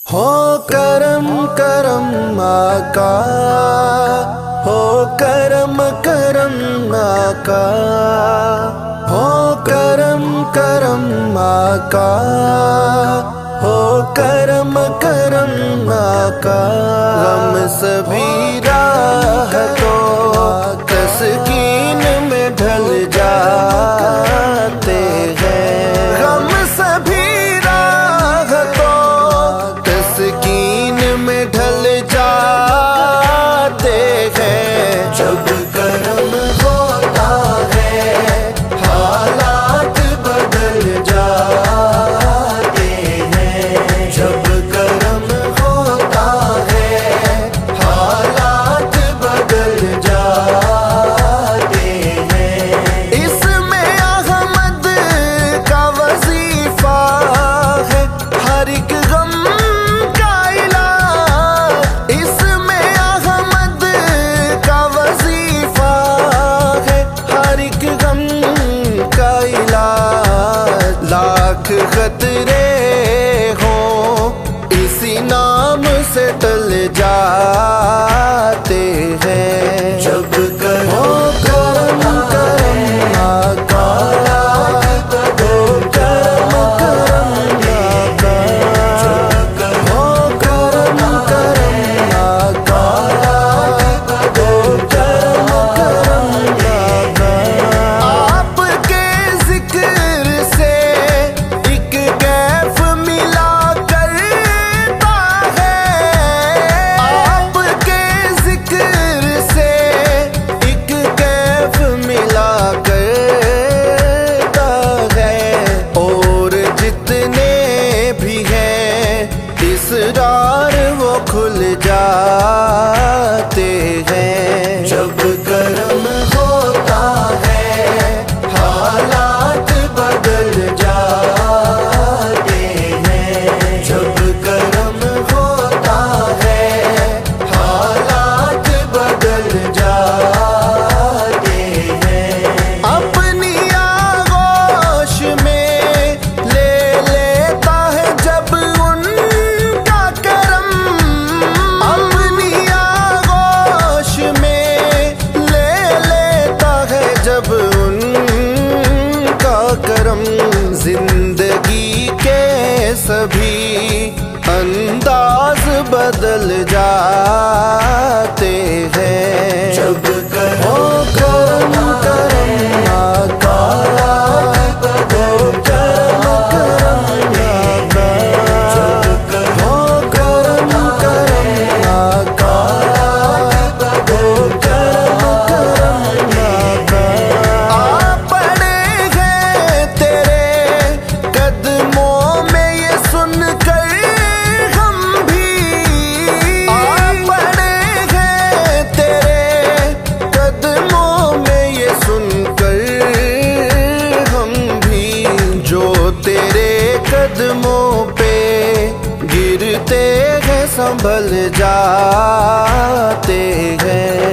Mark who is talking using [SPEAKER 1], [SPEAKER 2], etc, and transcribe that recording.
[SPEAKER 1] हो करम करम आका, हो करम करम आका, हो करम करम आका, हो करम करम आका। गम सभी राहतों तस्कीन में ढल जाते हैं, गम सभी राहतों तस्कीन में ढल जाते हैं। जब करम होता है हालात बदल जाते हैं, जब करम होता है हालात बदल जाते हैं। इसमें अहमद का वजीफा है हर एक गम का इलाज, इसमें अहमद का वजीफा है हर एक गम का इलाज। लाख खतरे हो इसी नाम से टल जाते हैं। जब करो करम करम आका, हो करम करम आका, हो करम करम आका, हो करम करम आका। आपके जिक्र से एक कैफ मिला करता है, आपके जिक्र से एक कैफ मिला करता है। और जितने भी हैं इसरार वो खुल जाते हैं। जब करम होता है हालात बदल जाते हैं, जब करम होता है हालात बदल जाते हैं। अपनी आगोश में ले लेता है जब उनका करम, अपनी आगोश में ले लेता है जब उनका करम। जिंदगी के सभी अंदाज बदल जाते हैं। जब करो करम करम आका, हो करम करम आका, हो करम करम आका, हो करम करम आका। आ पड़े हैं तेरे कदमों में ये सुनकर हम भी, आ पड़े हैं तेरे कदमों में ये सुनकर हम भी। जो तेरे कदमों पे गिरते हैं संभल जाते हैं।